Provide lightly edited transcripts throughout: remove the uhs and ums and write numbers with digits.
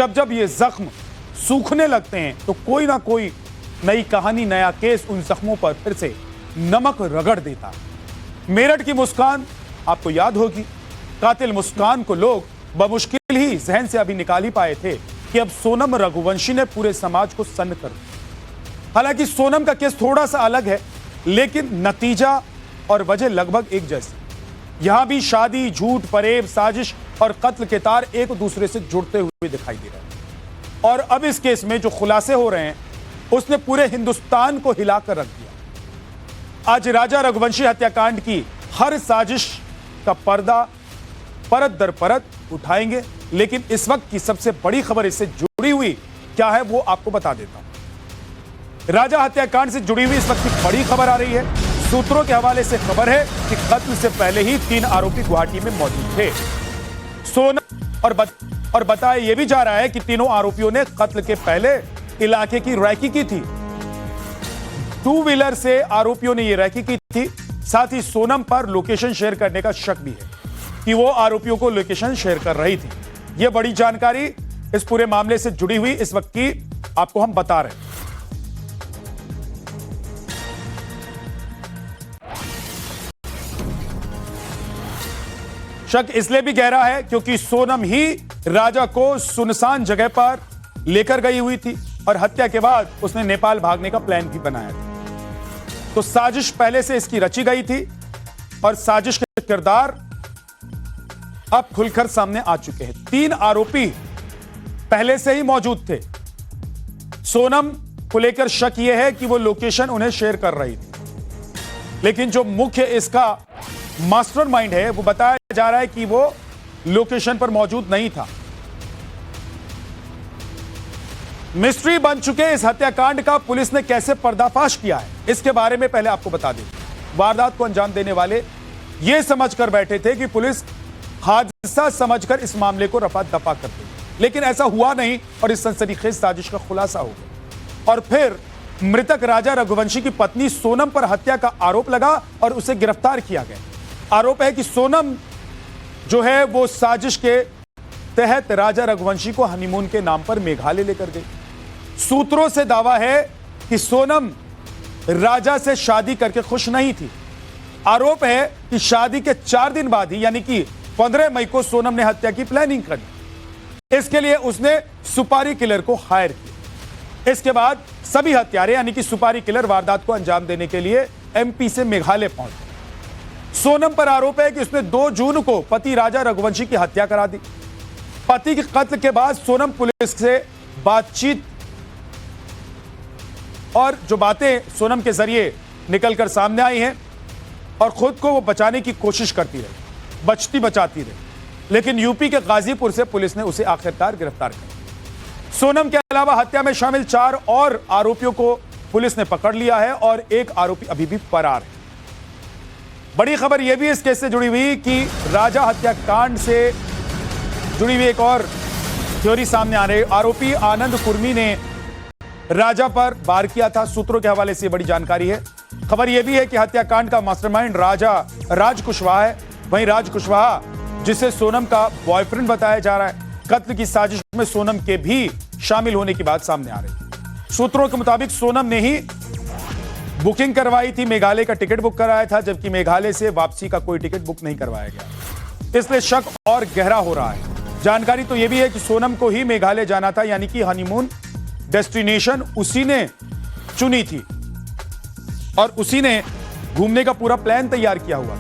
जब जब ये जख्म सूखने लगते हैं तो कोई ना कोई नई कहानी, नया केस उन जख्मों पर फिर से नमक रगड़ देता है। मेरठ की मुस्कान आपको याद होगी। कातिल मुस्कान को लोग बमुश्किल ही जहन से अभी निकाल ही पाए थे कि अब सोनम रघुवंशी ने पूरे समाज को सन्न कर दिया। हालांकि सोनम का केस थोड़ा सा अलग है, लेकिन नतीजा और वजह लगभग एक जैसी। यहां भी शादी, झूठ, फरेब, साजिश और कत्ल के तार एक दूसरे से जुड़ते हुए दिखाई दे रहे हैं। और अब इस केस में जो खुलासे हो रहे हैं उसने पूरे हिंदुस्तान को हिलाकर रख दिया। आज राजा रघुवंशी हत्याकांड की हर साजिश का पर्दा परत दर परत उठाएंगे, लेकिन इस वक्त की सबसे बड़ी खबर इससे जुड़ी हुई क्या है वो आपको बता देता हूं। राजा हत्याकांड से जुड़ी हुई इस वक्त की बड़ी खबर आ रही है। सूत्रों के हवाले से खबर है कि कत्ल से पहले ही 3 आरोपी गुवाहाटी में मौजूद थे। सोनम और बताया यह भी जा रहा है कि तीनों आरोपियों ने कत्ल के पहले इलाके की रैकी की थी। 2 व्हीलर से आरोपियों ने यह रैकी की थी। साथ ही सोनम पर लोकेशन शेयर करने का शक भी है कि वो आरोपियों को लोकेशन शेयर कर रही थी। यह बड़ी जानकारी इस पूरे मामले से जुड़ी हुई इस वक्त की आपको हम बता रहे हैं। शक इसलिए भी गहरा है क्योंकि सोनम ही राजा को सुनसान जगह पर लेकर गई हुई थी और हत्या के बाद उसने नेपाल भागने का प्लान भी बनाया था। तो साजिश पहले से इसकी रची गई थी और साजिश के किरदार अब खुलकर सामने आ चुके हैं। 3 आरोपी पहले से ही मौजूद थे। सोनम को लेकर शक यह है कि वो लोकेशन उन्हें शेयर कर रही थी, लेकिन जो मुख्य इसका मास्टरमाइंड है वो बताया जा रहा है कि वो लोकेशन पर मौजूद नहीं था। मिस्ट्री बन चुके इस हत्याकांड का पुलिस ने कैसे पर्दाफाश किया है, इसके बारे में पहले आपको बता दें। वारदात को अंजाम देने वाले यह समझकर बैठे थे कि पुलिस हादसा समझकर इस मामले को रफा दफा कर देगी, लेकिन ऐसा हुआ नहीं और इस सनसनीखेज साजिश का खुलासा हो गया। और फिर मृतक राजा रघुवंशी की पत्नी सोनम पर हत्या का आरोप लगा और उसे गिरफ्तार किया गया। आरोप है कि सोनम जो है वो साजिश के तहत राजा रघुवंशी को हनीमून के नाम पर मेघालय लेकर गई। सूत्रों से दावा है कि सोनम राजा से शादी करके खुश नहीं थी। आरोप है कि शादी के 4 दिन बाद ही यानी कि 15 मई को सोनम ने हत्या की प्लानिंग कर दी। इसके लिए उसने सुपारी किलर को हायर किया। इसके बाद सभी हत्यारे यानी कि सुपारी किलर वारदात को अंजाम देने के लिए एमपी से मेघालय पहुंचे। सोनम पर आरोप है कि उसने 2 जून को पति राजा रघुवंशी की हत्या करा दी। पति के कत्ल के बाद सोनम पुलिस से बातचीत और जो बातें सोनम के जरिए निकलकर सामने आई हैं और खुद को वो बचाने की कोशिश करती रही, बचाती रही, लेकिन यूपी के गाजीपुर से पुलिस ने उसे आखिरकार गिरफ्तार कर लिया। सोनम के अलावा हत्या में शामिल 4 और आरोपियों को पुलिस ने पकड़ लिया है और एक आरोपी अभी भी फरार है। बड़ी खबर यह भी इस केस से जुड़ी हुई कि राजा हत्याकांड से जुड़ी हुई एक और थ्योरी सामने आ रही है। आरोपी आनंद कुर्मी ने राजा पर वार किया था। सूत्रों के हवाले से बड़ी जानकारी है। खबर यह भी है कि हत्याकांड का मास्टरमाइंड राज कुशवाहा है। वहीं राज कुशवाहा जिसे सोनम का बॉयफ्रेंड बताया जा रहा है, कत्ल की साजिश में सोनम के भी शामिल होने की बात सामने आ रही है। सूत्रों के मुताबिक सोनम ने ही बुकिंग करवाई थी, मेघालय का टिकट बुक कराया था, जबकि मेघालय से वापसी का कोई टिकट बुक नहीं करवाया गया। इसलिए शक और गहरा हो रहा है। जानकारी तो यह भी है कि सोनम को ही मेघालय जाना था, यानी कि हनीमून डेस्टिनेशन उसी ने चुनी थी और उसी ने घूमने का पूरा प्लान तैयार किया हुआ।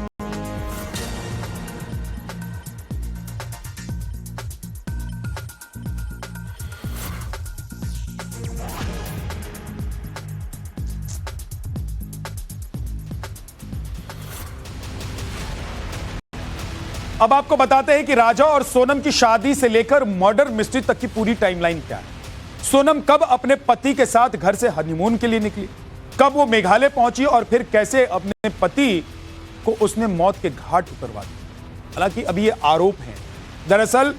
अब आपको बताते हैं कि राजा और सोनम की शादी से लेकर मर्डर मिस्ट्री तक की पूरी टाइमलाइन क्या है। सोनम कब अपने पति के साथ घर से हनीमून के लिए निकली, कब वो मेघालय पहुंची और फिर कैसे अपने पति को उसने मौत के घाट उतरवा दिया। हालांकि अभी ये आरोप हैं। दरअसल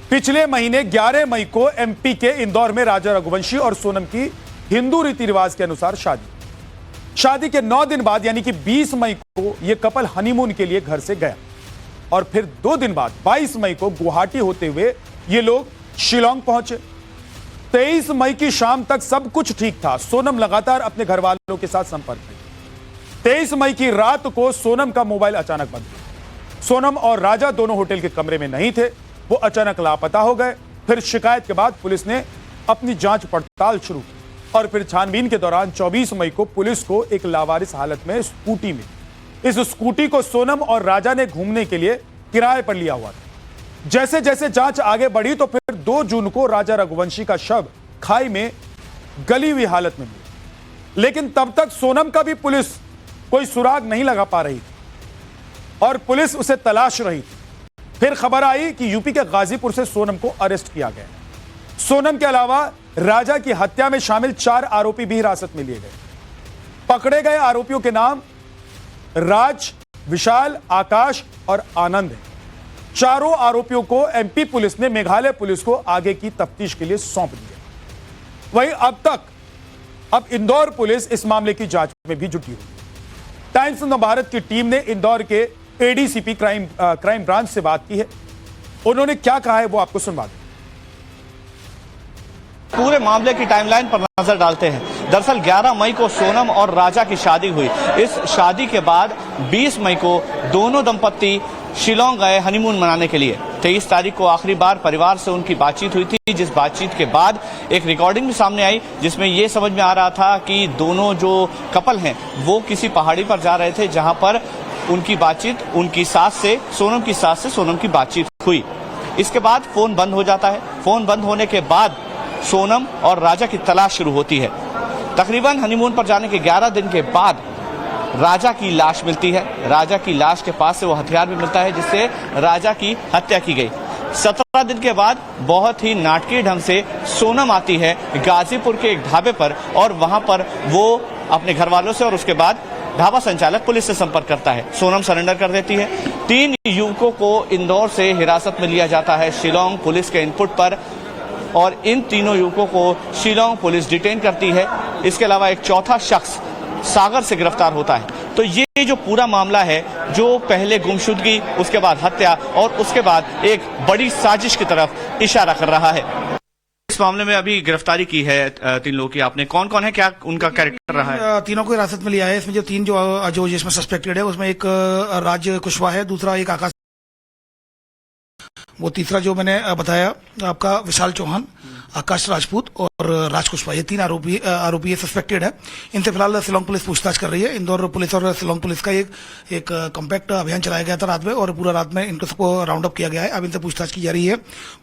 पिछले महीने 11 मई को एमपी के इंदौर में राजा रघुवंशी और सोनम की हिंदू रीति रिवाज के अनुसार शादी के 9 दिन बाद यानी कि 20 मई को यह कपल हनीमून के लिए घर से गया और फिर 2 दिन बाद 22 मई को गुवाहाटी होते हुए ये लोग शिलोंग पहुंचे। 23 मई की शाम तक सब कुछ ठीक था। सोनम लगातार अपने घर वालों के साथ संपर्क में। 23 मई की रात को सोनम का मोबाइल अचानक बंद हुआ। सोनम और राजा दोनों होटल के कमरे में नहीं थे, वो अचानक लापता हो गए। फिर शिकायत के बाद पुलिस ने अपनी जांच पड़ताल शुरू की और फिर छानबीन के दौरान 24 मई को पुलिस को एक लावारिस हालत में स्कूटी मिली। इस स्कूटी को सोनम और राजा ने घूमने के लिए किराए पर लिया हुआ था। जैसे जैसे जांच आगे बढ़ी तो फिर 2 जून को राजा रघुवंशी का शव खाई में गली हुई हालत में मिला। लेकिन तब तक सोनम का भी पुलिस कोई सुराग नहीं लगा पा रही थी और पुलिस उसे तलाश रही थी। फिर खबर आई कि यूपी के गाजीपुर से सोनम को अरेस्ट किया गया। सोनम के अलावा राजा की हत्या में शामिल 4 आरोपी भी हिरासत में लिए गए। पकड़े गए आरोपियों के नाम राज, विशाल, आकाश और आनंद है। चारों आरोपियों को एमपी पुलिस ने मेघालय पुलिस को आगे की तफ्तीश के लिए सौंप दिया। वहीं अब इंदौर पुलिस इस मामले की जांच में भी जुटी हुई। टाइम्स ऑफ भारत की टीम ने इंदौर के एडीसीपी क्राइम ब्रांच से बात की है। उन्होंने क्या कहा है वो आपको सुनवा दें। पूरे मामले की टाइमलाइन पर नजर डालते हैं। दरअसल 11 मई को सोनम और राजा की शादी हुई। इस शादी के बाद 20 मई को दोनों दंपत्ति शिलोंग गए हनीमून मनाने के लिए। 23 तारीख को आखिरी बार परिवार से उनकी बातचीत हुई थी, जिस बातचीत के बाद एक रिकॉर्डिंग भी सामने आई जिसमें यह समझ में आ रहा था कि दोनों जो कपल हैं वो किसी पहाड़ी पर जा रहे थे, जहां पर उनकी बातचीत उनकी सास से सोनम की बातचीत हुई। इसके बाद फोन बंद हो जाता है। फोन बंद होने के बाद सोनम और राजा की तलाश शुरू होती है। तकरीबन हनीमून पर जाने के 11 दिन के बाद राजा की लाश मिलती है। राजा की लाश के पास से वो हथियार भी मिलता है जिससे राजा की हत्या की गई। 17 दिन के बाद बहुत ही नाटकीय ढंग से सोनम आती है गाजीपुर के एक ढाबे पर और वहां पर वो अपने घर वालों से और उसके बाद ढाबा संचालक पुलिस से संपर्क करता है। सोनम सरेंडर कर देती है। 3 युवकों को इंदौर से हिरासत में लिया जाता है शिलोंग पुलिस के इनपुट पर और इन तीनों युवकों को शिलोंग पुलिस डिटेन करती है। इसके अलावा एक चौथा शख्स सागर से गिरफ्तार होता है। तो ये जो पूरा मामला है, जो पहले गुमशुदगी, उसके बाद हत्या और उसके बाद एक बड़ी साजिश की तरफ इशारा कर रहा है। इस मामले में अभी गिरफ्तारी की है 3 लोगों की आपने। कौन कौन है, क्या उनका कैरेक्टर रहा है? तीनों को हिरासत में लिया है। इसमें जो 3 जो जिसमें सस्पेक्टेड है उसमें एक राज कुशवाहा है, दूसरा एक आकाश, वो तीसरा जो मैंने बताया आपका विशाल चौहान, आकाश राजपूत और राज कुशवाहा, ये 3 आरोपी सस्पेक्टेड है। इनसे फिलहाल शिलोंग पुलिस पूछताछ कर रही है। इंदौर पुलिस और शिलोंग पुलिस का एक कॉम्पैक्ट अभियान चलाया गया था रात में और पूरा रात में इनको सबको राउंड अप किया गया है। अब इनसे पूछताछ की जा रही है।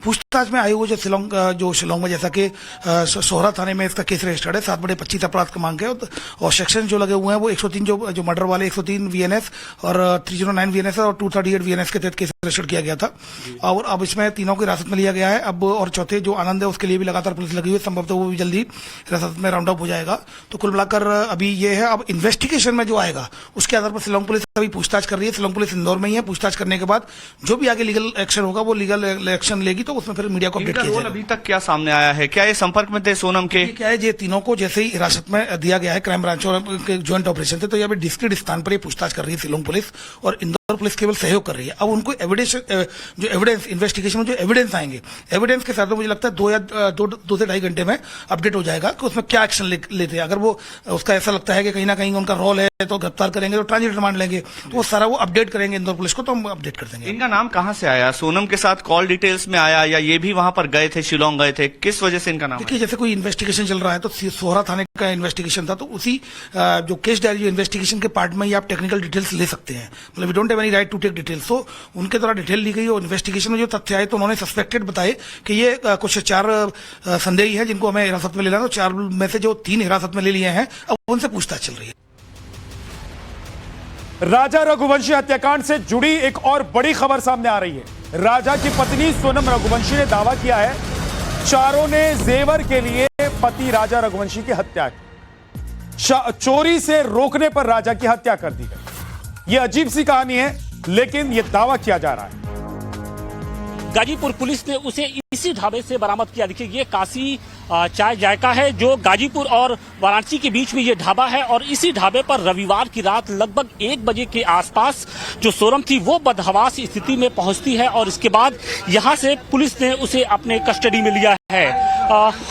पूछताछ में आए हुए जो शिलोंग में जैसा कि सोहरा थाने में इसका केस रजिस्टर्ड है 7 बड़े 25 अपराध क्रमांक है और सेक्शन जो लगे हुए हैं वो 103 जो मर्डर वाले 103 VNS और 309 VNS और 238 VNS के तहत केस रजिस्टर्ड किया गया था और अब इसमें तीनों को हिरासत में लिया गया है। अब और चौथे जो आनंद है उसके लिए भी लगातार पुलिस लगी हुई है। संभवतः वो भी जल्दी हिरासत में राउंड अप हो जाएगा। तो कुल मिलाकर अभी ये है। अब इन्वेस्टिगेशन में जो आएगा उसके आधार पर शिलोंग पुलिस अभी पूछताछ कर रही है। शिलोंग पुलिस इंदौर में ही है। पूछताछ करने के बाद जो भी आगे लीगल एक्शन होगा वो लीगल एक्शन लेगी तो उसमें फिर मीडिया को अपडेट किया जाएगा। अभी तक क्या सामने आया है? क्या ये संपर्क में थे सोनम के? क्या है, ये तीनों को जैसे ही हिरासत में दिया गया है क्राइम ब्रांच और ज्वाइंट ऑपरेशन थे तो यहाँ पे डिस्क्रीट स्थान पर पूछताछ कर रही है शिलोंग पुलिस और इंदौर पुलिस केवल सहयोग कर रही है। अब उनको एविडेंस इन्वेस्टिगेशन में जो एविडेंस आएंगे, एविडेंस के साथ मुझे लगता है 2 से 2.5 घंटे में अपडेट हो जाएगा कि उसमें क्या एक्शन लेते हैं। अगर वो उसका ऐसा लगता है कि कहीं ना कहीं उनका रोल है तो गिरफ्तार करेंगे, तो ट्रांजिट रिमांड लेंगे, तो वो सारा वो अपडेट करेंगे इंदौर पुलिस को, तो हम अपडेट कर देंगे। इनका नाम कहां से आया? सोनम के साथ कॉल डिटेल्स में आया या ये भी वहां पर गए थे, शिलोंग गए थे? किस वजह से इनका नाम? देखिए, जैसे कोई इन्वेस्टिगेशन चल रहा है तो सोहरा थाने का इन्वेस्टिगेशन था तो उसी जो केस डायरी जो इन्वेस्टिगेशन के पार्ट में ही आप टेक्निकल डिटेल्स ले सकते हैं। मतलब we don't have any right to take details. तो उनके द्वारा डिटेल ली गई और इन्वेस्टिगेशन में जो तथ्य आए तो उन्होंने सस्पेक्टेड बताए कि ये कुछ 4 संदेही हैं जिनको हमें हिरासत में लेना। तो 4 में से जो 3 हिरासत में ले लिए हैं अब उनसे पूछताछ चल रही है। राजा रघुवंशी हत्याकांड से जुड़ी एक और बड़ी खबर सामने आ रही है। राजा की पत्नी सोनम रघुवंशी ने दावा किया है चारों ने जेवर के लिए पति राजा रघुवंशी की हत्या की। चोरी से रोकने पर राजा की हत्या कर दी गई। यह अजीब सी कहानी है लेकिन यह दावा किया जा रहा है। गाजीपुर पुलिस ने उसे इसी ढाबे से बरामद किया। देखिए ये काशी चाय जायका है जो गाजीपुर और वाराणसी के बीच में ये ढाबा है और इसी ढाबे पर रविवार की रात लगभग 1 बजे के आसपास जो सोनम थी वो बदहवास स्थिति में पहुंचती है और इसके बाद यहां से पुलिस ने उसे अपने कस्टडी में लिया है।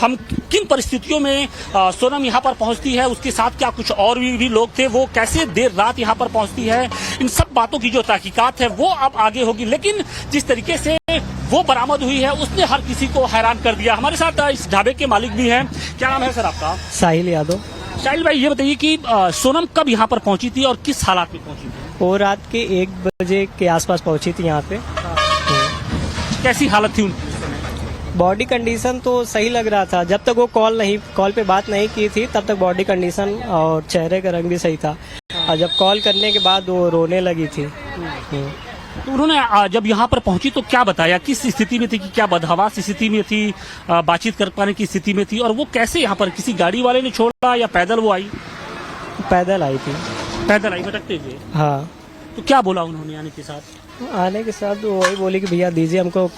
हम किन परिस्थितियों में सोनम यहां पर पहुंचती है, उसके साथ क्या कुछ और भी लोग थे, वो कैसे देर रात यहां पर पहुंचती है, इन सब बातों की जो तहकीकात है वो अब आगे होगी। लेकिन जिस तरीके से वो बरामद हुई है उसने हर किसी को हैरान कर दिया। हमारे साथ इस ढाबे के मालिक भी हैं। क्या नाम है सर आपका? साहिल यादव। साहिल भाई ये बताइए कि सोनम कब यहाँ पर पहुंची थी और किस हालात में पहुंची थी? वो रात के 1 बजे के आसपास पहुंची थी यहाँ पे। कैसी हालत थी उनकी? बॉडी कंडीशन तो सही लग रहा था। जब तक वो कॉल पे बात नहीं की थी तब तक बॉडी कंडीशन और चेहरे का रंग भी सही था और जब कॉल करने के बाद वो रोने लगी थी। तो उन्होंने जब यहाँ पर पहुंची तो क्या बताया, किस स्थिति में थी, कि क्या बदहवास स्थिति में थी, बातचीत कर पाने की स्थिति में थी और वो कैसे यहाँ पर, किसी गाड़ी वाले ने छोड़ा या पैदल वो आई? पैदल आई थी। पैदल आई भटकते हुए? हाँ। तो क्या बोला उन्होंने आने के साथ? आने के साथ वो वही बोली कि भैया दीजिए हमको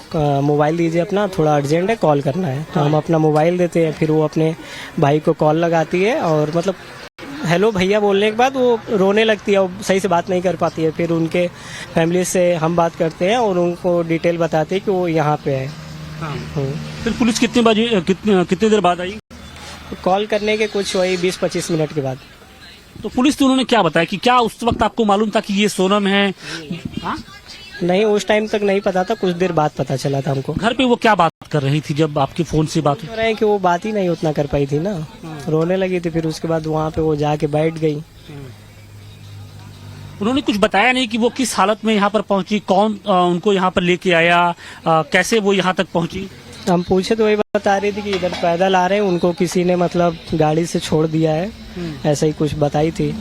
मोबाइल दीजिए अपना, थोड़ा अर्जेंट है, कॉल करना है। तो हम अपना मोबाइल देते हैं, फिर वो अपने भाई को कॉल लगाती है और मतलब हेलो भैया बोलने के बाद वो रोने लगती है, वो सही से बात नहीं कर पाती है। फिर उनके फैमिली से हम बात करते हैं और उनको डिटेल बताते हैं कि वो यहाँ पे है। फिर पुलिस कितने देर बाद आई? कॉल करने के कुछ वही 20-25 मिनट के बाद। तो पुलिस ने उन्होंने क्या बताया कि क्या उस वक्त आपको मालूम था कि ये सोनम है? हाँ? नहीं, उस टाइम तक नहीं पता था, कुछ देर बाद पता चला था हमको। घर पे वो क्या बात कर रही थी जब आपके फोन से बात हुई? रहे हैं कि वो बात ही नहीं उतना कर पाई थी ना, रोने लगी थी। फिर उसके बाद वहाँ पे वो जाके बैठ गई। उन्होंने कुछ बताया नहीं कि वो किस हालत में यहाँ पर पहुंची, कौन उनको यहाँ पर लेके आया, कैसे वो यहाँ तक पहुंची? हम पूछे तो वही बता रही थी कि इधर पैदल आ रहे हैं, उनको किसी ने मतलब गाड़ी से छोड़ दिया है, ऐसा ही कुछ बताई थी।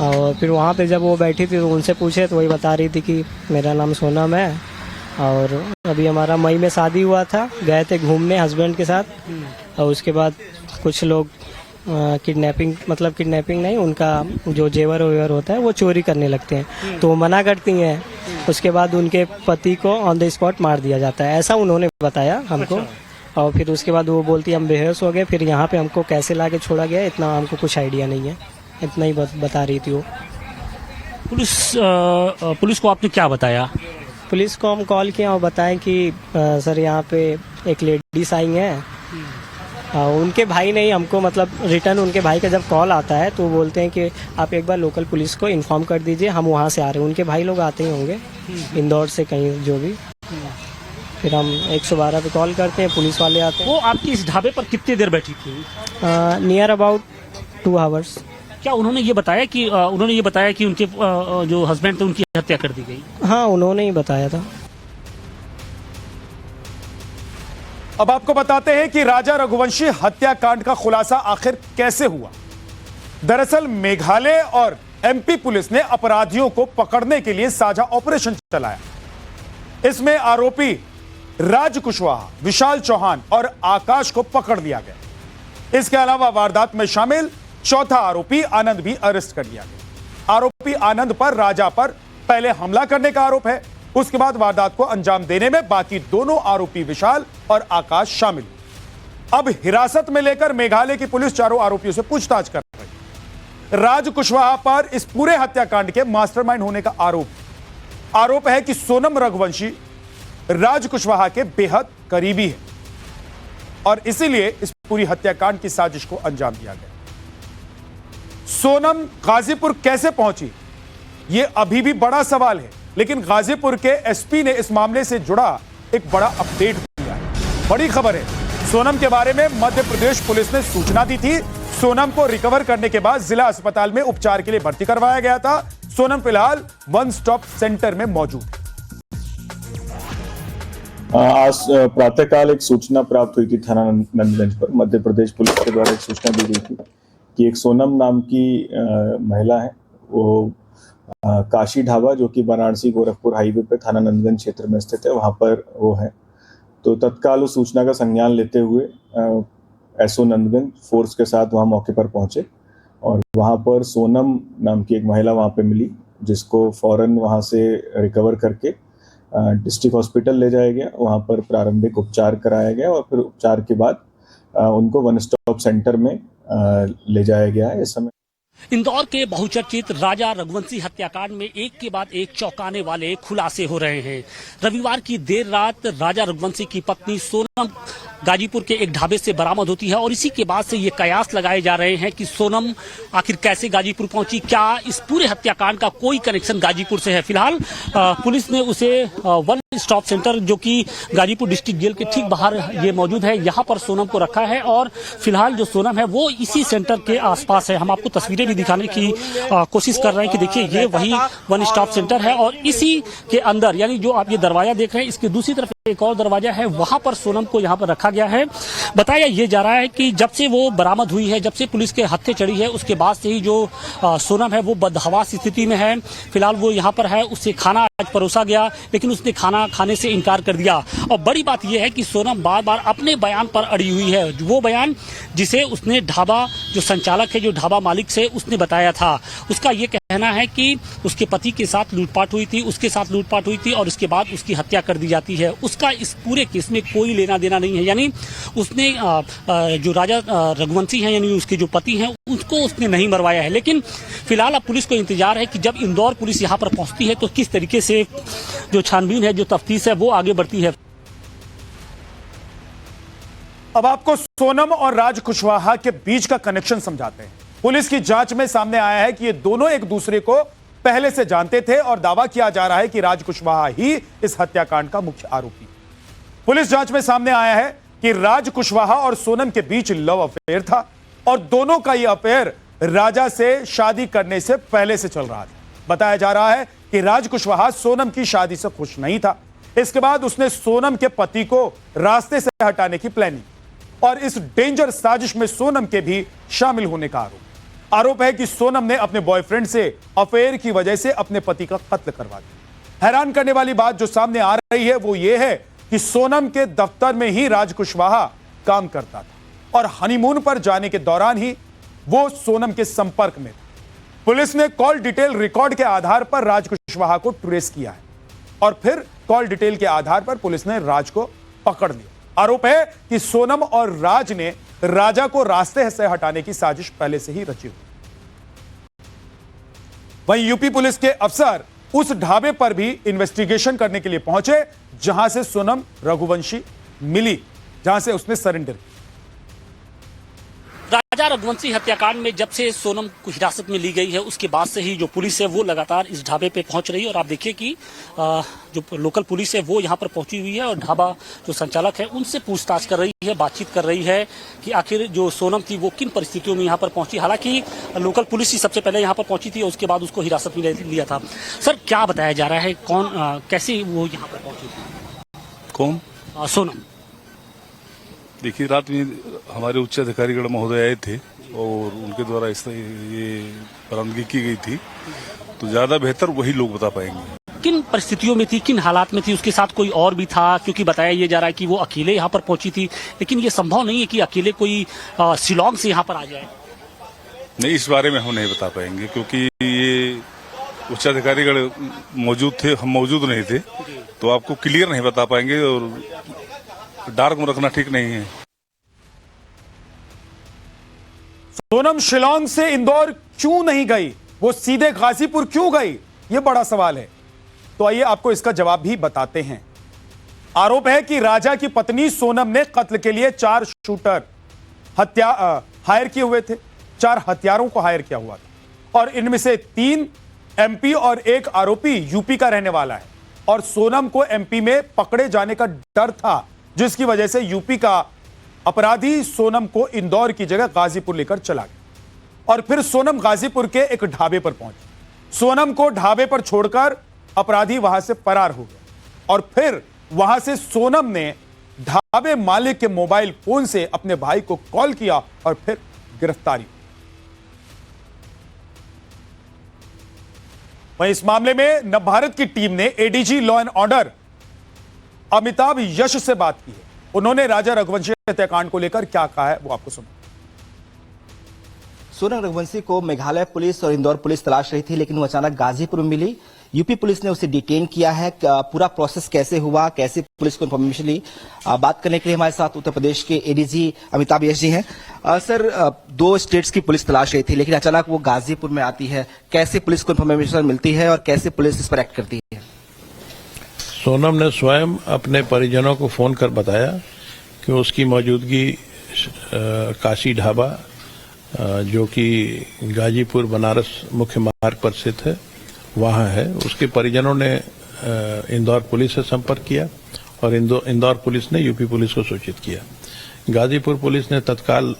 और फिर वहाँ पे जब वो बैठी थी तो उनसे पूछे तो वही बता रही थी कि मेरा नाम सोनम है और अभी हमारा मई में शादी हुआ था, गए थे घूमने हस्बैंड के साथ और उसके बाद कुछ लोग किडनैपिंग नहीं, उनका जो जेवर वेवर होता है वो चोरी करने लगते हैं तो वो मना करती हैं। उसके बाद उनके पति को ऑन द स्पॉट मार दिया जाता है, ऐसा उन्होंने बताया हमको। अच्छा। और फिर उसके बाद वो बोलती हम बेहोश हो गए, फिर यहाँ पे हमको कैसे ला के छोड़ा गया इतना हमको कुछ आइडिया नहीं है, इतना ही बता रही थी वो। पुलिस को आपने क्या बताया? पुलिस को हम कॉल किया और बताएं कि सर यहाँ पे एक लेडीज आई हैं। उनके भाई ने हमको मतलब रिटर्न उनके भाई का जब कॉल आता है तो वो बोलते हैं कि आप एक बार लोकल पुलिस को इन्फॉर्म कर दीजिए, हम वहाँ से आ रहे हैं। उनके भाई लोग आते ही होंगे इंदौर से कहीं जो भी। फिर हम 112 पे कॉल करते हैं, पुलिस वाले आते हैं। वो आपकी इस ढाबे पर कितनी देर बैठी थी? Near about 2 hours. क्या उन्होंने ये बताया कि उनके जो हस्बैंड थे उनकी हत्या कर दी गई? हाँ, उन्होंने ही बताया था। अब आपको बताते हैं कि राजा रघुवंशी हत्याकांड का खुलासा आखिर कैसे हुआ। दरअसल मेघालय और एमपी पुलिस ने अपराधियों को पकड़ने के लिए साझा ऑपरेशन चलाया। इसमें आरोपी राज कुशवाहा, विशाल चौहान और आकाश को पकड़ लिया गया। इसके अलावा वारदात में शामिल चौथा आरोपी आनंद भी अरेस्ट कर लिया गया। आरोपी आनंद पर राजा पर पहले हमला करने का आरोप है, उसके बाद वारदात को अंजाम देने में बाकी दोनों आरोपी विशाल और आकाश शामिल। अब हिरासत में लेकर मेघालय की पुलिस चारों आरोपियों से पूछताछ कर रही। राज कुशवाहा पर इस पूरे हत्याकांड के मास्टरमाइंड होने का आरोप है कि सोनम रघुवंशी राज कुशवाहा के बेहद करीबी है और इसीलिए इस पूरी हत्याकांड की साजिश को अंजाम दिया गया। सोनम गाजीपुर कैसे पहुंची, यह अभी भी बड़ा सवाल है, लेकिन गाजीपुर के एसपी ने इस मामले से जुड़ा एक बड़ा अपडेट दिया है। बड़ी खबर है, सोनम के बारे में मध्य प्रदेश पुलिस ने सूचना दी थी। सोनम को रिकवर करने के बाद जिला अस्पताल में उपचार के लिए भर्ती करवाया गया था। सोनम फिलहाल वन स्टॉप सेंटर में मौजूद है। आज प्रातःकाल एक सूचना प्राप्त हुई थी थाना नंदगंज पर। मध्य प्रदेश पुलिस के द्वारा एक सूचना दी गई थी कि एक सोनम नाम की महिला है, वो काशी ढाबा जो कि वाराणसी गोरखपुर हाईवे पे थाना नंदगंज क्षेत्र में स्थित है, वहाँ पर वो है। तो तत्काल उस सूचना का संज्ञान लेते हुए एसओ नंदगंज फोर्स के साथ वहाँ मौके पर पहुंचे और वहाँ पर सोनम नाम की एक महिला वहाँ पे मिली, जिसको फौरन वहाँ से रिकवर करके डिस्ट्रिक्ट हॉस्पिटल ले जाया गया, वहाँ पर प्रारंभिक उपचार कराया गया और फिर उपचार के बाद उनको वन स्टॉप सेंटर में ले जाया गया है। इस समय इंदौर के बहुचर्चित राजा रघुवंशी हत्याकांड में एक के बाद एक चौंकाने वाले खुलासे हो रहे हैं। रविवार की देर रात राजा रघुवंशी की पत्नी सोनम गाजीपुर के एक ढाबे से बरामद होती है और इसी के बाद से ये कयास लगाए जा रहे हैं कि सोनम आखिर कैसे गाजीपुर पहुंची, क्या इस पूरे हत्याकांड का कोई कनेक्शन गाजीपुर से है। फिलहाल पुलिस ने उसे वन स्टॉप सेंटर जो कि गाजीपुर डिस्ट्रिक्ट जेल के ठीक बाहर ये मौजूद है, यहाँ पर सोनम को रखा है और फिलहाल जो सोनम है वो इसी सेंटर के आसपास है। हम आपको तस्वीरें भी दिखाने की कोशिश कर रहे हैं कि देखिए ये वही वन स्टॉप सेंटर है और इसी के अंदर यानी जो आप ये दरवाजा देख रहे हैं इसके दूसरी तरफ एक और दरवाजा है, वहां पर सोनम को यहाँ पर रखा गया है। बताया ये जा रहा है कि जब से वो बरामद हुई है, जब से पुलिस के हत्थे चढ़ी है, उसके बाद से ही जो सोनम है वो बदहवास स्थिति में है। फिलहाल वो यहाँ पर है, उससे खाना आज परोसा गया लेकिन उसने खाना खाने से इनकार कर दिया। और बड़ी बात यह है कि सोनम बार बार अपने बयान पर अड़ी हुई है, वो बयान जिसे उसने ढाबा जो संचालक है, जो ढाबा मालिक से उसने बताया था। उसका ये कहना है कि उसके पति के साथ लूटपाट हुई थी, उसके साथ लूटपाट हुई थी और उसके बाद उसकी हत्या कर दी जाती है। उसका इस पूरे केस में कोई लेना देना नहीं है, यानी उसने जो राजा रघुवंशी हैं यानी उसके जो पति हैं उसको उसने नहीं मरवाया है। लेकिन फिलहाल अब पुलिस को इंतजार है कि जब इंदौर पुलिस यहाँ पर पहुंचती है तो किस तरीके से जो छानबीन है, जो तफ्तीश है वो आगे बढ़ती है। अब आपको सोनम और राज कुशवाहा के बीच का कनेक्शन समझाते हैं। पुलिस की जांच में सामने आया है कि ये दोनों एक दूसरे को पहले से जानते थे और दावा किया जा रहा है कि राज कुशवाहा ही इस हत्याकांड का मुख्य आरोपी। पुलिस जांच में सामने आया है कि राज कुशवाहा और सोनम के बीच लव अफेयर था और दोनों का यह अफेयर राजा से शादी करने से पहले से चल रहा था। बताया जा रहा है कि राज कुशवाहा सोनम की शादी से खुश नहीं था। इसके बाद उसने सोनम के पति को रास्ते से हटाने की प्लानिंग और इस डेंजर साजिश में सोनम के भी शामिल होने का आरोप है कि सोनम ने अपने बॉयफ्रेंड से अफेयर की वजह से अपने पति का कत्ल करवा दिया। हैरान करने वाली बात जो सामने आ रही है वो ये है कि सोनम के दफ्तर में ही राज कुशवाहा काम करता था और हनीमून पर जाने के दौरान ही वो सोनम के संपर्क में था। पुलिस ने कॉल डिटेल रिकॉर्ड के आधार पर राज कुशवाहा को ट्रेस किया है और फिर कॉल डिटेल के आधार पर पुलिस ने राज को पकड़ लिया। आरोप है कि सोनम और राज ने राजा को रास्ते से हटाने की साजिश पहले से ही रची हुई। वहीं यूपी पुलिस के अफसर उस ढाबे पर भी इन्वेस्टिगेशन करने के लिए पहुंचे जहां से सोनम रघुवंशी मिली, जहां से उसने सरेंडर किया। राजा रघुवंशी हत्याकांड में जब से सोनम को हिरासत में ली गई है उसके बाद से ही जो पुलिस है वो लगातार इस ढाबे पे पहुंच रही है और आप देखिए कि जो लोकल पुलिस है वो यहाँ पर पहुंची हुई है और ढाबा जो संचालक है उनसे पूछताछ कर रही है, बातचीत कर रही है कि आखिर जो सोनम थी वो किन परिस्थितियों में यहाँ पर पहुंची। हालांकि लोकल पुलिस ही सबसे पहले यहाँ पर पहुंची थी और उसके बाद उसको हिरासत में लिया था। सर क्या बताया जा रहा है, कौन कैसे वो यहाँ पर पहुंची थी? कौन? सोनम। देखिए रात में हमारे उच्च अधिकारीगण महोदय आए थे और उनके द्वारा इस ये बरामदगी की गई थी, तो ज्यादा बेहतर वही लोग बता पाएंगे किन परिस्थितियों में थी, किन हालात में थी, उसके साथ कोई और भी था, क्योंकि बताया ये जा रहा है कि वो अकेले यहाँ पर पहुंची थी, लेकिन ये संभव नहीं है कि अकेले कोई शिलोंग से यहाँ पर आ जाए। नहीं, इस बारे में हम नहीं बता पाएंगे क्योंकि ये उच्च अधिकारीगण मौजूद थे, हम मौजूद नहीं थे, तो आपको क्लियर नहीं बता पाएंगे और डार्क में रखना ठीक नहीं है। सोनम शिलोंग से इंदौर क्यों नहीं गई, वो सीधे गाजीपुर क्यों गई, ये बड़ा सवाल है। तो आइए आपको इसका जवाब भी बताते हैं। आरोप है कि राजा की पत्नी सोनम ने कत्ल के लिए 4 शूटर हायर किए हुए थे, 4 हत्यारों को हायर किया हुआ था और इनमें से 3 एमपी और 1 आरोपी यूपी का रहने वाला है और सोनम को एमपी में पकड़े जाने का डर था, जिसकी वजह से यूपी का अपराधी सोनम को इंदौर की जगह गाजीपुर लेकर चला गया और फिर सोनम गाजीपुर के एक ढाबे पर पहुंची। सोनम को ढाबे पर छोड़कर अपराधी वहां से फरार हो गया और फिर वहां से सोनम ने ढाबे मालिक के मोबाइल फोन से अपने भाई को कॉल किया और फिर गिरफ्तारी। वहीं इस मामले में नवभारत की टीम ने ADG law and order Amitabh Yash से बात की है। उन्होंने राजा रघुवंशी हत्याकांड को लेकर क्या कहा है वो आपको सुनो। सोनम रघुवंशी को मेघालय पुलिस और इंदौर पुलिस तलाश रही थी, लेकिन वो अचानक गाजीपुर में मिली। यूपी पुलिस ने उसे डिटेन किया है। पूरा प्रोसेस कैसे हुआ, कैसे पुलिस को इन्फॉर्मेशन ली, बात करने के लिए हमारे साथ उत्तर प्रदेश के एडीजी अमिताभ यश जी हैं। सर, 2 स्टेट्स की पुलिस तलाश रही थी, लेकिन अचानक वो गाजीपुर में आती है। कैसे पुलिस को इन्फॉर्मेशन मिलती है और कैसे पुलिस इस पर एक्ट करती है? सोनम ने स्वयं अपने परिजनों को फोन कर बताया कि उसकी मौजूदगी काशी ढाबा, जो कि गाजीपुर बनारस मुख्य मार्ग पर स्थित है, वहां है। उसके परिजनों ने इंदौर पुलिस से संपर्क किया और इंदौर पुलिस ने यूपी पुलिस को सूचित किया। गाजीपुर पुलिस ने तत्काल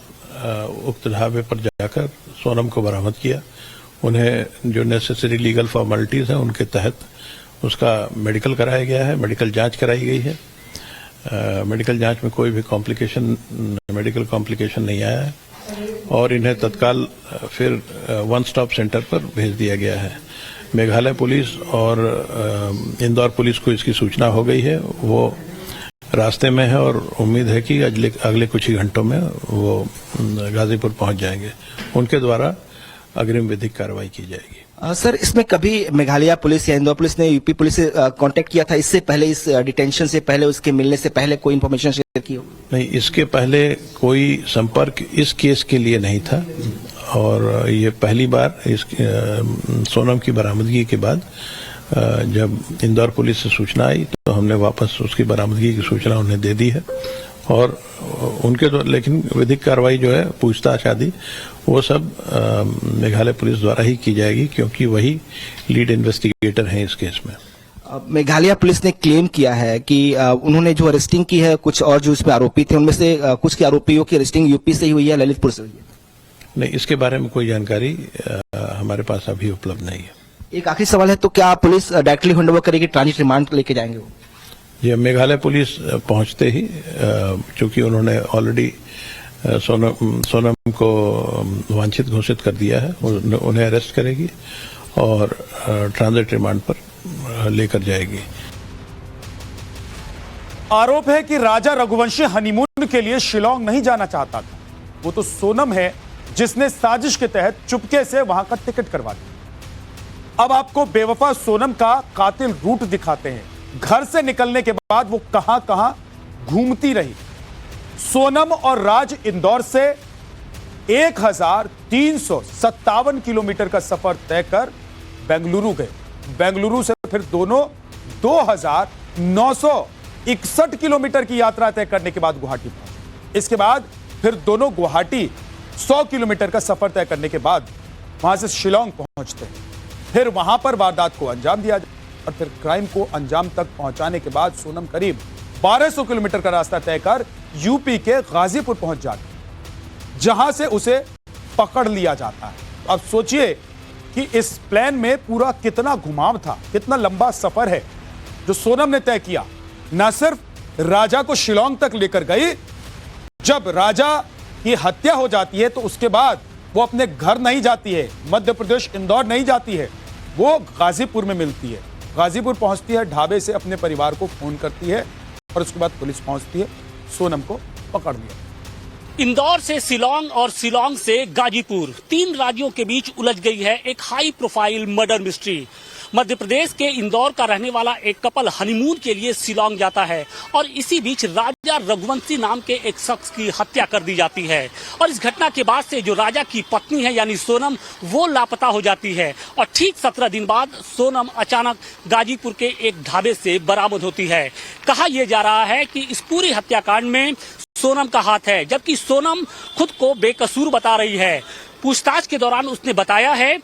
उक्त ढाबे पर जाकर सोनम को बरामद किया। उन्हें जो नेसेसरी लीगल फॉर्मेलिटीज हैं उनके तहत उसका मेडिकल कराया गया है, मेडिकल जांच कराई गई है। मेडिकल जांच में कोई भी मेडिकल कॉम्प्लिकेशन नहीं आया है और इन्हें तत्काल फिर वन स्टॉप सेंटर पर भेज दिया गया है। मेघालय पुलिस और इंदौर पुलिस को इसकी सूचना हो गई है, वो रास्ते में है और उम्मीद है कि अगले कुछ ही घंटों में वो गाजीपुर पहुंच जाएंगे। उनके द्वारा अग्रिम विधिक कार्रवाई की जाएगी। सर, इसमें कभी मेघालय पुलिस या इंदौर पुलिस ने यूपी पुलिस से कांटेक्ट किया था इससे पहले, इस डिटेंशन से पहले, उसके मिलने से पहले कोई इन्फॉर्मेशन शेयर की हो? नहीं, इसके पहले कोई संपर्क इस केस के लिए नहीं था और ये पहली बार इस सोनम की बरामदगी के बाद जब इंदौर पुलिस से सूचना आई तो हमने वापस उसकी बरामदगी की सूचना उन्हें दे दी है और उनके द्वारा, लेकिन विधिक कार्रवाई जो है, पूछताछ आदि, वो सब मेघालय पुलिस द्वारा ही की जाएगी क्योंकि वही लीड इन्वेस्टिगेटर हैं इस केस में। मेघालय पुलिस ने क्लेम किया है कि उन्होंने जो अरेस्टिंग की है, कुछ और जो इसमें आरोपी थे उनमें से कुछ के आरोपियों की अरेस्टिंग यूपी से ही हुई है, ललितपुर से हुई है? नहीं, इसके बारे में कोई जानकारी हमारे पास अभी उपलब्ध नहीं है। एक आखिरी सवाल है, तो क्या पुलिस डायरेक्टली हैंडओवर करेगी, ट्रांजिट रिमांड लेके जाएंगे वो? ये मेघालय पुलिस पहुंचते ही, चूंकि उन्होंने ऑलरेडी सोनम को वांछित घोषित कर दिया है, उन्हें अरेस्ट करेगी और ट्रांजिट रिमांड पर लेकर जाएगी। आरोप है कि राजा रघुवंशी हनीमून के लिए शिलोंग नहीं जाना चाहता था। वो तो सोनम है जिसने साजिश के तहत चुपके से वहां का टिकट करवा दिया। अब आपको बेवफा सोनम का कातिल रूट दिखाते हैं। घर से निकलने के बाद वो कहां कहां घूमती रही। सोनम और राज इंदौर से 1357 किलोमीटर का सफर तय कर बेंगलुरु गए। बेंगलुरु से फिर दोनों 2961 किलोमीटर की यात्रा तय करने के बाद गुवाहाटी पहुंचे। इसके बाद फिर दोनों गुवाहाटी 100 किलोमीटर का सफर तय करने के बाद वहां से शिलोंग पहुंचते हैं। फिर वहां पर वारदात को अंजाम दिया और फिर क्राइम को अंजाम तक पहुंचाने के बाद सोनम करीब 1200 किलोमीटर का रास्ता तय कर यूपी के गाजीपुर पहुंच जाती, जहां से उसे पकड़ लिया जाता है। अब सोचिए कि इस प्लान में पूरा कितना घुमाव था, कितना लंबा सफर है जो सोनम ने तय किया। न सिर्फ राजा को शिलोंग तक लेकर गई, जब राजा की हत्या हो जाती है तो उसके बाद वो अपने घर नहीं जाती है, मध्य प्रदेश इंदौर नहीं जाती है, वो गाजीपुर में मिलती है। गाजीपुर पहुंचती है, ढाबे से अपने परिवार को फोन करती है और उसके बाद पुलिस पहुंचती है, सोनम को पकड़ लिया। इंदौर से शिलोंग और शिलोंग से गाजीपुर, 3 राज्यों के बीच उलझ गई है एक high profile murder mystery. Madhya Pradesh के इंदौर का रहने वाला एक कपल हनीमून के लिए शिलोंग जाता है और इसी बीच राजा रघुवंशी नाम के एक शख्स की हत्या कर दी जाती है और इस घटना के बाद से जो राजा की पत्नी है यानी सोनम, वो लापता हो जाती है और ठीक 17 दिन बाद सोनम अचानक गाजीपुर के एक ढाबे से बरामद होती है। कहा यह जा रहा है कि इस पूरी हत्याकांड में सोनम का हाथ है, जबकि सोनम खुद को बेकसूर बता रही है। पूछताछ के दौरान उसने बताया है,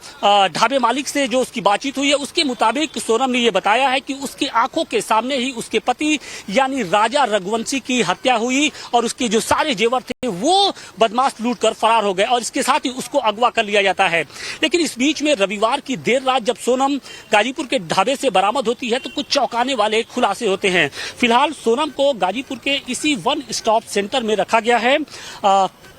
ढाबे मालिक से जो उसकी बातचीत हुई है उसके मुताबिक सोनम ने यह बताया है कि उसकी आंखों के सामने ही उसके पति यानी राजा रघुवंशी की हत्या हुई और उसके जो सारे जेवर थे वो बदमाश लूट कर फरार हो गए और इसके साथ ही उसको अगवा कर लिया जाता है। लेकिन इस बीच में रविवार की देर रात जब सोनम गाजीपुर के ढाबे से बरामद होती है तो कुछ चौंकाने वाले खुलासे होते हैं। फिलहाल सोनम को गाजीपुर के इसी वन स्टॉप सेंटर में रखा गया है।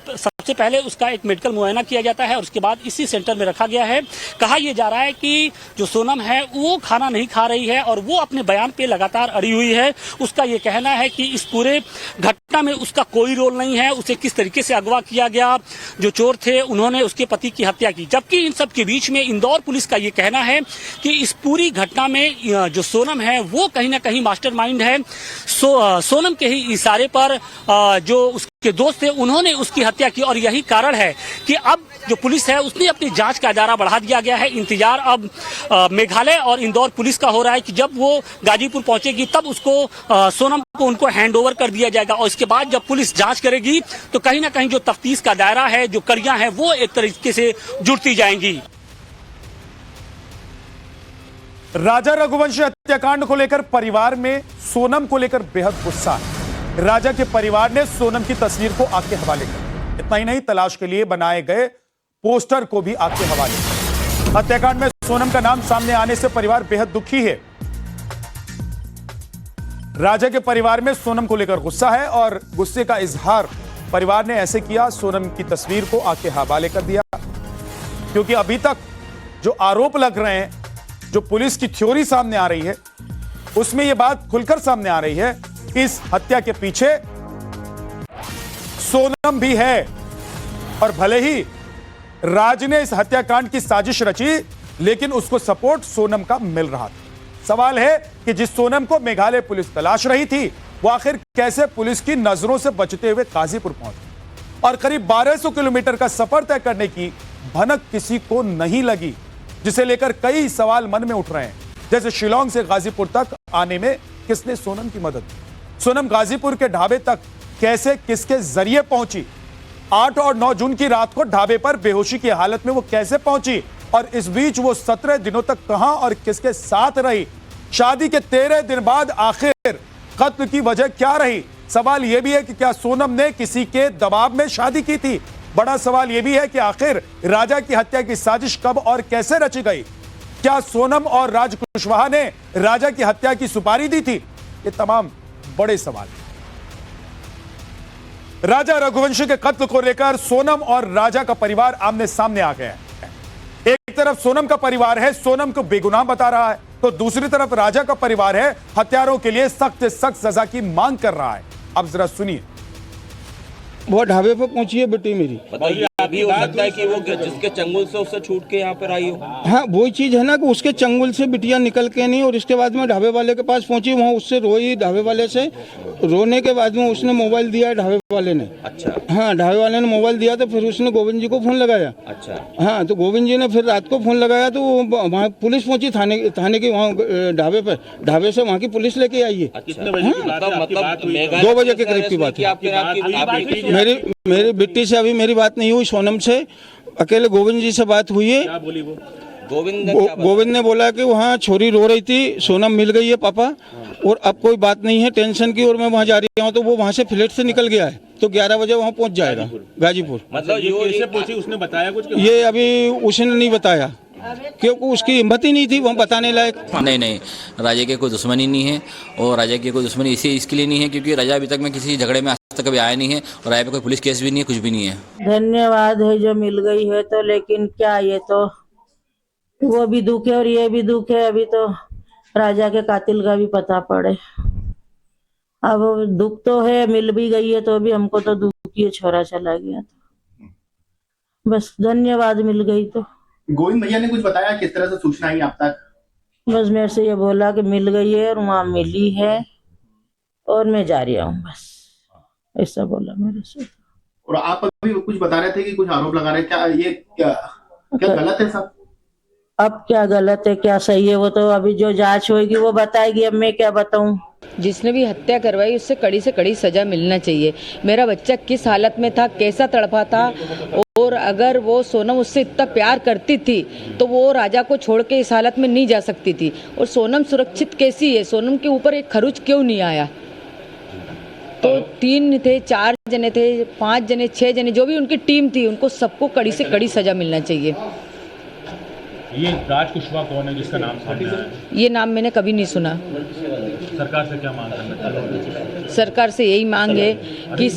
सबसे सबसे पहले उसका एक मेडिकल मुआयना किया जाता है और उसके बाद इसी सेंटर में रखा गया है। कहा यह जा रहा है कि जो सोनम है वो खाना नहीं खा रही है और वो अपने बयान पे लगातार अड़ी हुई है। उसका ये कहना है कि इस पूरे घटना में उसका कोई रोल नहीं है, उसे किस तरीके से अगवा किया गया, जो चोर थे उन्होंने उसके पति की हत्या की। जबकि इन सब के बीच में इंदौर पुलिस का ये कहना है कि इस पूरी घटना में जो सोनम है वो कहीं ना कहीं मास्टरमाइंड है। सोनम के ही इशारे पर जो उसके दोस्त थे उन्होंने उसकी हत्या की और यही कारण है कि अब जो पुलिस है उसने अपनी जांच का दायरा बढ़ा दिया गया है। इंतजार अब मेघालय और इंदौर पुलिस का हो रहा है कि जब वो गाजीपुर पहुंचेगी तब उसको सोनम को उनको हैंडओवर कर दिया जाएगा और इसके बाद जब पुलिस जांच करेगी तो कहीं ना कहीं जो तफ्तीश का दायरा है, जो कड़ियां हैं वो एक तरीके से जुड़ती जाएंगी। राजा रघुवंशी हत्याकांड को लेकर परिवार में सोनम को लेकर बेहद गुस्सा है। राजा के परिवार ने सोनम की तस्वीर को आग के हवाले कर दिया। इतना ही नहीं, तलाश के लिए बनाए गए पोस्टर को भी आग के हवाले कर। हत्याकांड में सोनम का नाम सामने आने से परिवार बेहद दुखी है। राजा के परिवार में सोनम को लेकर गुस्सा है और गुस्से का इजहार परिवार ने ऐसे किया, सोनम की तस्वीर को आग के हवाले कर दिया। क्योंकि अभी तक जो आरोप लग रहे हैं, जो पुलिस की थ्योरी सामने आ रही है, उसमें यह बात खुलकर सामने आ रही है कि इस हत्या के पीछे सोनम भी है। और भले ही राज ने इस हत्याकांड की साजिश रची, लेकिन उसको सपोर्ट सोनम का मिल रहा था। सवाल है कि जिस सोनम को मेघालय पुलिस तलाश रही थी, वो आखिर कैसे पुलिस की नजरों से बचते हुए गाजीपुर पहुंची और करीब 1200 किलोमीटर का सफर तय करने की भनक किसी को नहीं लगी, जिसे लेकर कई सवाल मन में उठ रहे हैं। जैसे शिलोंग से गाजीपुर तक आने में किसने सोनम की मदद की? सोनम गाजीपुर के ढाबे तक कैसे, किसके जरिए पहुंची? 8 और 9 जून की रात को ढाबे पर बेहोशी की हालत में वो कैसे पहुंची और इस बीच वो 17 दिनों तक कहां और किसके साथ रही? शादी के 13 दिन बाद आखिर कत्ल की वजह क्या रही? सवाल यह भी है कि क्या सोनम ने किसी के दबाव में शादी की थी? बड़ा सवाल यह भी है कि आखिर राजा की हत्या की साजिश कब और कैसे रची गई? क्या सोनम और राज कुशवाहा ने राजा की हत्या की सुपारी दी थी? ये तमाम बड़े सवाल हैं। राजा रघुवंशी के कत्ल को लेकर सोनम और राजा का परिवार आमने सामने आ गया है। एक तरफ सोनम का परिवार है, सोनम को बेगुनाह बता रहा है, तो दूसरी तरफ राजा का परिवार है, हत्यारों के लिए सख्त से सख्त सजा की मांग कर रहा है। अब जरा सुनिए। वो ढाबे पे पहुंची है बेटी मेरी। अभी हो सकता है कि वो जिसके चंगुल से उससे छूट के यहाँ पर आई हो। हाँ, वही चीज है ना कि उसके चंगुल से बिटिया निकल के नहीं, और इसके बाद में ढाबे वाले के पास पहुंची, वहाँ उससे रोई, ढाबे वाले से रोने के बाद में उसने मोबाइल दिया ढाबे वाले ने। अच्छा। हाँ, ढाबे वाले ने मोबाइल दिया तो फिर उसने गोविंद जी को फोन लगाया। अच्छा। हाँ, तो गोविंद जी ने फिर रात को फोन लगाया तो वहाँ पुलिस पहुंची थाने की, वहाँ ढाबे पे, ढाबे से वहाँ की पुलिस लेके आई है। मतलब 2 बजे के करीब की बात है। मेरी बेटी से अभी मेरी बात नहीं हुई, सोनम से अकेले गोविंद जी से बात हुई है। क्या बोली वो? गोविंद ने बोला कि वहाँ छोरी रो रही थी, सोनम मिल गई है पापा, और अब कोई बात नहीं है टेंशन की, और मैं वहाँ जा रही हूँ। तो वो वहाँ से फ्लैट से निकल गया है, तो 11 बजे वहाँ पहुँच जाएगा गाजीपुर। मतलब ये कैसे पहुंची, उसने बताया कुछ? ये अभी उसने नहीं बताया, क्योंकि उसकी हिम्मत ही नहीं थी वो बताने लायक। नहीं, राजा के कोई दुश्मनी नहीं है, और राजा की कोई दुश्मनी इसके लिए नहीं है क्योंकि राजा अभी तक में किसी झगड़े में आज तक कभी आया नहीं है, और राजा पे कोई पुलिस केस भी नहीं है, कुछ भी नहीं है। धन्यवाद है जो मिल गई है, तो लेकिन क्या ये तो वो भी दुख है और ये भी दुख है। अभी तो राजा के कातिल का भी पता पड़े। अब दुख तो है, मिल भी गई है तो भी हमको तो दुख ही, छोरा चला गया तो बस धन्यवाद मिल गई। तो गोविंद भैया ने कुछ बताया किस तरह से सूचना आई आप तक? बस मेरे से ये बोला कि मिल गई है और वहाँ मिली है और मैं जा रही हूँ, बस ऐसा बोला मेरे से। और आप अभी कुछ बता रहे थे कि कुछ आरोप लगा रहे, क्या ये क्या गलत है सब? अब क्या गलत है क्या सही है वो तो अभी जो जांच होगी वो बताएगी, अब मैं क्या बताऊं। जिसने भी हत्या करवाई उससे कड़ी से कड़ी सजा मिलना चाहिए। मेरा बच्चा किस हालत में था, कैसा तड़पा था, और अगर वो सोनम उससे इतना प्यार करती थी तो वो राजा को छोड़ के इस हालत में नहीं जा सकती थी। और सोनम सुरक्षित कैसी है, सोनम के ऊपर एक खरोच क्यों नहीं आया? तो 3 थे, 4 जने थे, 5 जने, 6 जने, जो भी उनकी टीम थी, उनको सबको कड़ी से कड़ी सजा मिलना चाहिए। ये राज कुशवाहा कौन है जिसका नाम सामने आया है? ये नाम मैंने कभी नहीं सुना। सरकार से क्या मांग करना? सरकार से यही मांग है कि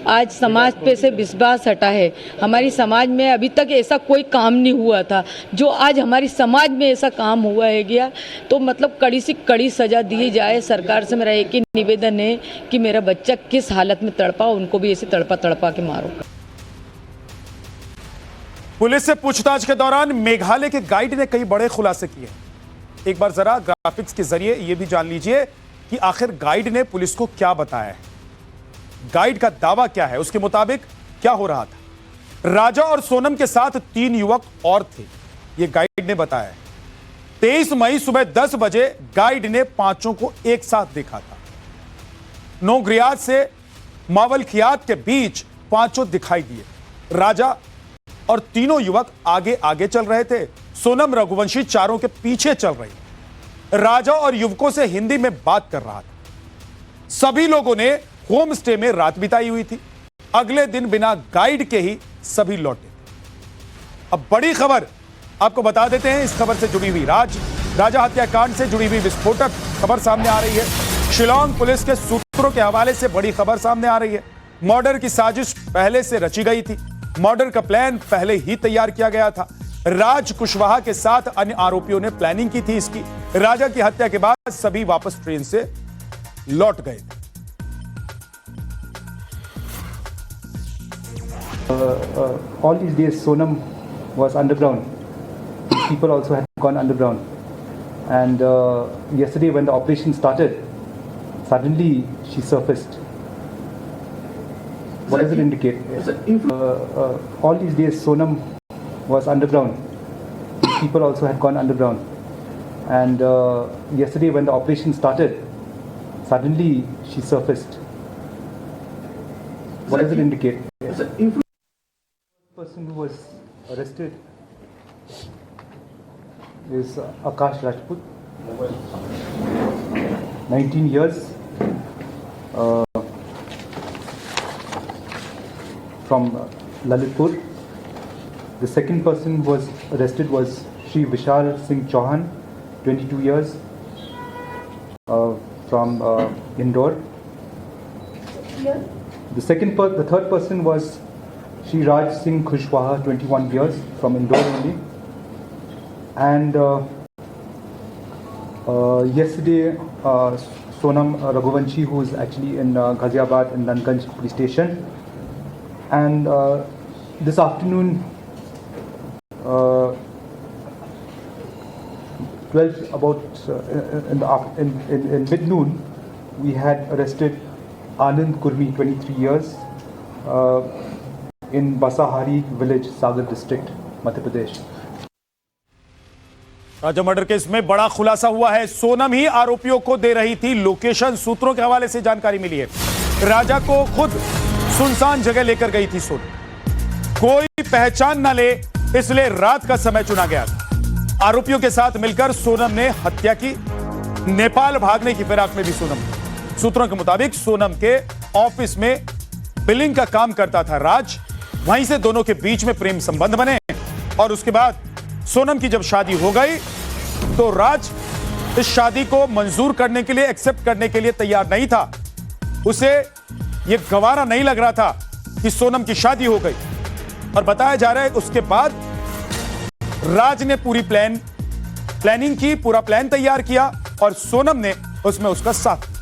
आज समाज पे से विश्वास हटा है। हमारी समाज में अभी तक ऐसा कोई काम नहीं हुआ था, जो आज हमारी समाज में ऐसा काम हुआ है गया, तो मतलब कड़ी से कड़ी सजा दी जाए। सरकार से मेरा एक ही निवेदन है कि मेरा बच्चा किस हालत में तड़पा, उनको भी ऐसे तड़पा तड़पा के मारो। पुलिस से पूछताछ के दौरान मेघालय के गाइड ने कई बड़े खुलासे किए। एक बार जरा ग्राफिक्स के जरिए यह भी जान लीजिए कि आखिर गाइड ने पुलिस को क्या बताया है, गाइड का दावा क्या है, उसके मुताबिक क्या हो रहा था। राजा और सोनम के साथ 3 युवक और थे, यह गाइड ने बताया है। 23 मई सुबह 10 बजे गाइड ने पांचों को एक साथ देखा था। नोगरियात से मावलखियात के बीच पांचों दिखाई दिए। राजा और तीनों युवक आगे आगे चल रहे थे, सोनम रघुवंशी चारों के पीछे चल रही। राजा और युवकों से हिंदी में बात कर रहा था। सभी लोगों ने होम स्टे में रात बिताई हुई थी। अगले दिन बिना गाइड के ही सभी लौटे। अब बड़ी खबर आपको बता देते हैं। इस खबर से जुड़ी हुई राजा हत्याकांड से जुड़ी हुई विस्फोटक खबर सामने आ रही है। शिलांग पुलिस के सूत्रों के हवाले से बड़ी खबर सामने आ रही है। मर्डर की साजिश पहले से रची गई थी। मर्डर का प्लान पहले ही तैयार किया गया था। राज कुशवाहा के साथ अन्य आरोपियों ने प्लानिंग की थी इसकी। राजा की हत्या के बाद सभी वापस ट्रेन से लौट गए थे। All these days Sonam was underground. People also had gone underground. And yesterday when the operation started, suddenly she surfaced. What does it indicate? All these days Sonam was underground. People also had gone underground. And yesterday when the operation started, suddenly she surfaced. What does it indicate? The person who was arrested is Akash Rajput, 19 years, from Lalitpur. The second person who was arrested was Shri Vishal Singh Chauhan, 22 years, from Indore. The third person was Shri Raj Singh Kushwaha, 21 years, from Indore only. And yesterday, Sonam Raghuvanshi, who is actually in Ghaziabad in Nanganj police station. And this afternoon, 12 about in mid-noon, we had arrested Anand Kurmi, 23 years, in Basahari village, Sagar district, Madhya Pradesh. Raja murder case में बड़ा खुलासा हुआ है। सोनम ही आरोपियों को दे रही थी location. सूत्रों के हवाले से जानकारी मिली है। राजा को खुद सुनसान जगह लेकर गई थी सोनम। कोई पहचान न ले इसलिए रात का समय चुना गया था। आरोपियों के साथ मिलकर सोनम ने हत्या की। नेपाल भागने की फिराक में भी सोनम थी। सूत्रों के मुताबिक सोनम के ऑफिस में बिलिंग का काम करता था राज। वहीं से दोनों के बीच में प्रेम संबंध बने और उसके बाद सोनम की जब शादी हो गई तो राज इस शादी को मंजूर करने के लिए, एक्सेप्ट करने के लिए तैयार नहीं था। उसे यह गवारा नहीं लग रहा था कि सोनम की शादी हो गई। और बताया जा रहा है उसके बाद राज ने पूरी प्लानिंग की, पूरा प्लान तैयार किया और सोनम ने उसमें उसका साथ।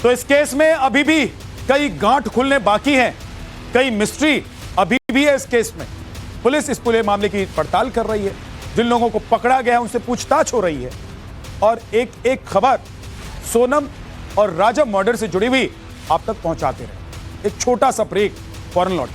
तो इस केस में अभी भी कई गांठ खुलने बाकी हैं, कई मिस्ट्री अभी भी है इस केस में। पुलिस इस पूरे मामले की पड़ताल कर रही है। जिन लोगों को पकड़ा गया है उनसे पूछताछ हो रही है और एक एक खबर सोनम और राजा मर्डर से जुड़ी हुई आप तक पहुंचाते रहे। एक छोटा सा ब्रेक, फौरन लौट।